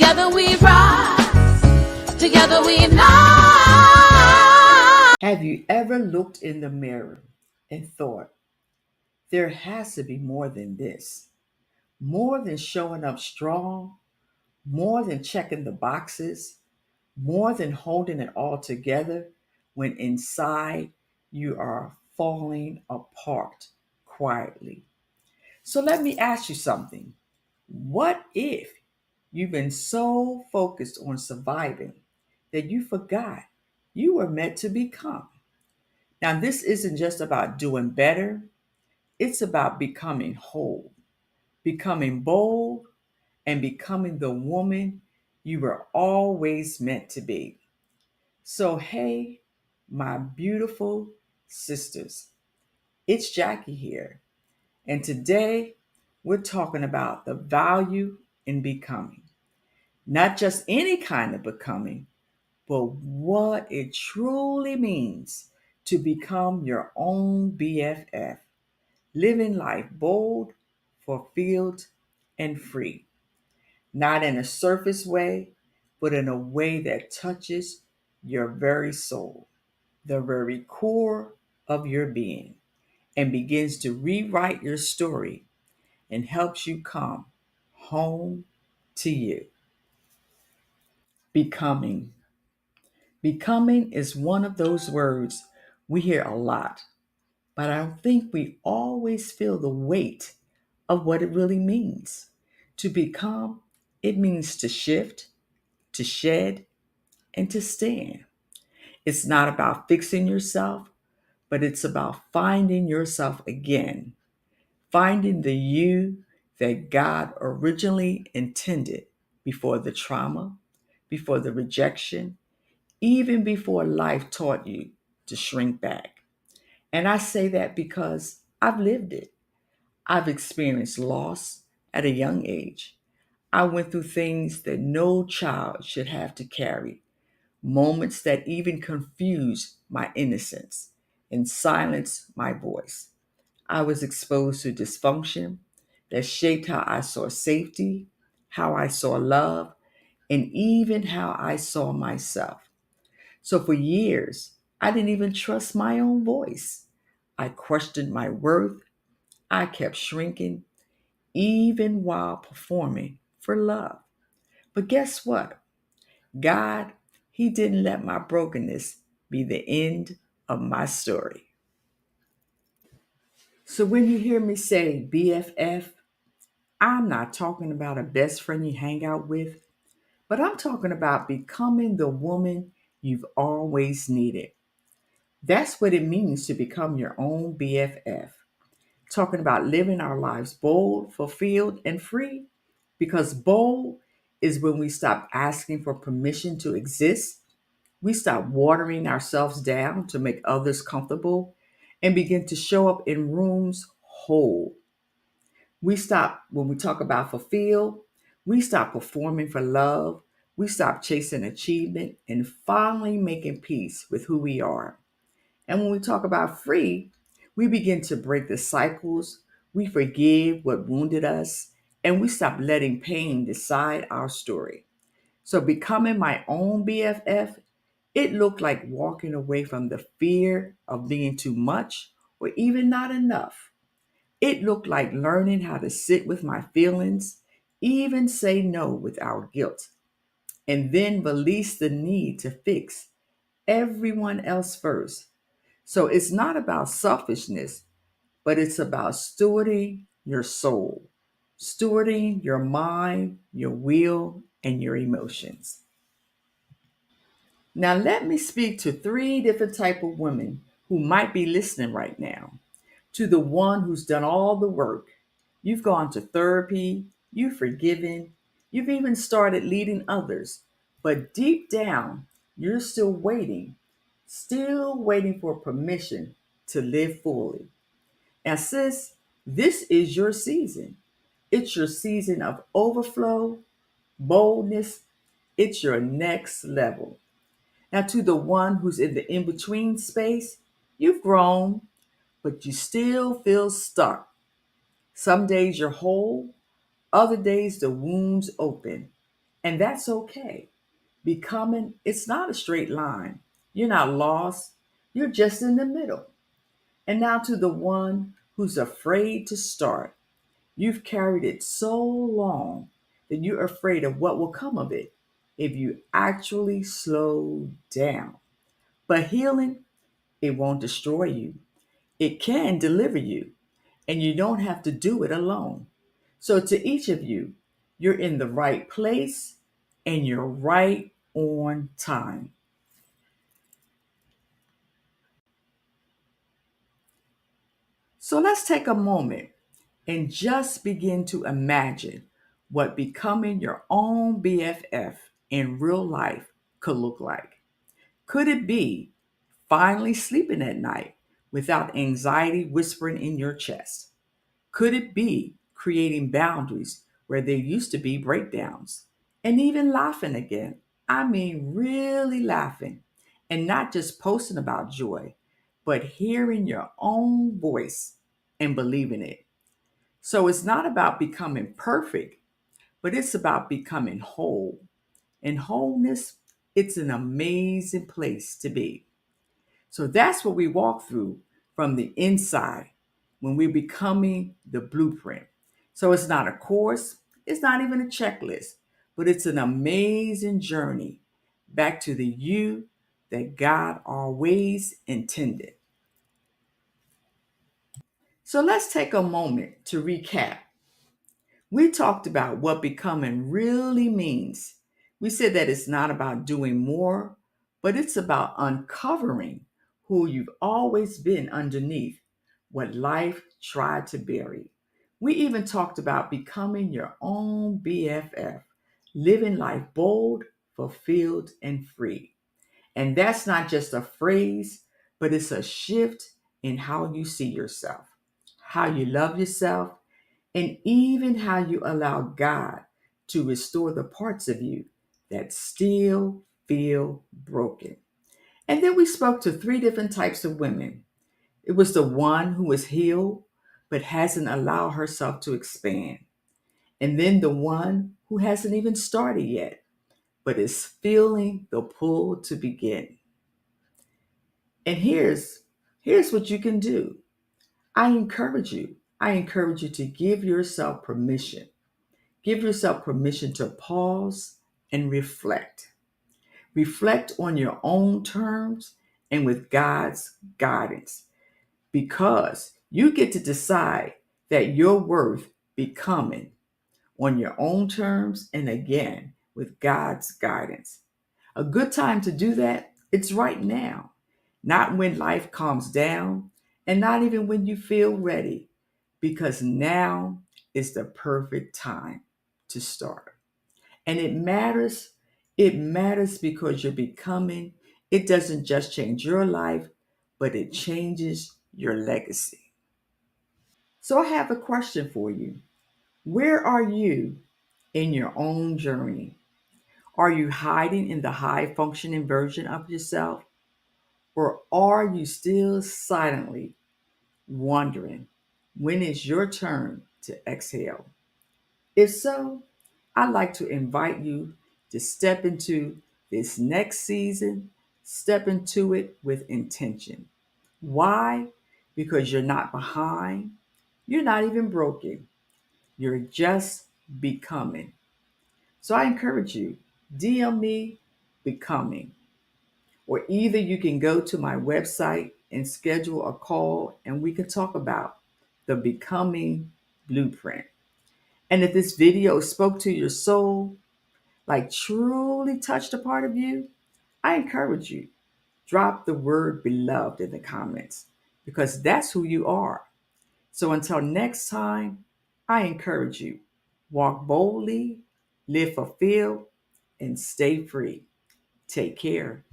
Together we rise, together we fly. Have you ever looked in the mirror and thought, there has to be more than this? More than showing up strong, more than checking the boxes, more than holding it all together when inside you are falling apart quietly. So let me ask you something. What if you've been so focused on surviving that you forgot you were meant to become? Now, this isn't just about doing better, it's about becoming whole, becoming bold, and becoming the woman you were always meant to be. So, hey, my beautiful sisters, it's Jackie here. And today we're talking about the value in becoming. Not just any kind of becoming, but what it truly means to become your own BFF, living life bold, fulfilled, and free. Not in a surface way, but in a way that touches your very soul, the very core of your being, and begins to rewrite your story and helps you come home to you. Becoming. Becoming is one of those words we hear a lot, but I don't think we always feel the weight of what it really means. To become, it means to shift, to shed, and to stand. It's not about fixing yourself, but it's about finding yourself again, finding the you that God originally intended before the trauma, before the rejection, even before life taught you to shrink back. And I say that because I've lived it. I've experienced loss at a young age. I went through things that no child should have to carry, moments that even confused my innocence and silenced my voice. I was exposed to dysfunction that shaped how I saw safety, how I saw love, and even how I saw myself. So for years, I didn't even trust my own voice. I questioned my worth. I kept shrinking, even while performing for love. But guess what? God, He didn't let my brokenness be the end of my story. So when you hear me say BFF, I'm not talking about a best friend you hang out with, but I'm talking about becoming the woman you've always needed. That's what it means to become your own BFF. Talking about living our lives bold, fulfilled, and free. Because bold is when we stop asking for permission to exist, we stop watering ourselves down to make others comfortable, and begin to show up in rooms whole. We stop, when we talk about fulfill, we stop performing for love, we stop chasing achievement, and finally making peace with who we are. And when we talk about free, we begin to break the cycles, we forgive what wounded us, and we stop letting pain decide our story. So, becoming my own BFF, it looked like walking away from the fear of being too much or even not enough. It looked like learning how to sit with my feelings, even say no without guilt, and then release the need to fix everyone else first. So it's not about selfishness, but it's about stewarding your soul, stewarding your mind, your will, and your emotions. Now let me speak to three different type of women who might be listening right now. To the one who's done all the work. You've gone to therapy, you've forgiven, you've even started leading others. But deep down, you're still waiting for permission to live fully. And sis, this is your season. It's your season of overflow, boldness. It's your next level. Now, to the one who's in the in between space, you've grown, but you still feel stuck. Some days you're whole, other days the wound's open. And that's okay. Becoming, it's not a straight line. You're not lost, you're just in the middle. And now to the one who's afraid to start. You've carried it so long that you're afraid of what will come of it if you actually slow down. But healing, it won't destroy you. It can deliver you, and you don't have to do it alone. So, to each of you, you're in the right place and you're right on time. So, let's take a moment and just begin to imagine what becoming your own BFF in real life could look like. Could it be finally sleeping at night without anxiety whispering in your chest? Could it be creating boundaries where there used to be breakdowns? And even laughing again. I mean, really laughing. And not just posting about joy, but hearing your own voice and believing it. So it's not about becoming perfect, but it's about becoming whole. And wholeness, it's an amazing place to be. So that's what we walk through from the inside when we're becoming the blueprint. So it's not a course, it's not even a checklist, but it's an amazing journey back to the you that God always intended. So let's take a moment to recap. We talked about what becoming really means. We said that it's not about doing more, but it's about uncovering who you've always been underneath what life tried to bury. We even talked about becoming your own BFF, living life bold, fulfilled, and free. And that's not just a phrase, but it's a shift in how you see yourself, how you love yourself, and even how you allow God to restore the parts of you that still feel broken. And then we spoke to three different types of women. It was the one who is healed but hasn't allowed herself to expand. And then the one who hasn't even started yet but is feeling the pull to begin. And here's what you can do. I encourage you. I encourage you to give yourself permission. Give yourself permission to pause and reflect. Reflect on your own terms and with God's guidance because you get to decide that you're worth becoming on your own terms and again with God's guidance. A good time to do that, it's right now, not when life calms down and not even when you feel ready, because now is the perfect time to start. And it matters because you're becoming, it doesn't just change your life, but it changes your legacy. So I have a question for you. Where are you in your own journey? Are you hiding in the high functioning version of yourself? Or are you still silently wondering when is your turn to exhale? If so, I'd like to invite you to step into this next season, step into it with intention. Why? Because you're not behind, you're not even broken, you're just becoming. So I encourage you, DM me becoming, or either you can go to my website and schedule a call and we can talk about the becoming blueprint. And if this video spoke to your soul, like truly touched a part of you, I encourage you, drop the word beloved in the comments because that's who you are. So until next time, I encourage you, walk boldly, live fulfilled, and stay free. Take care.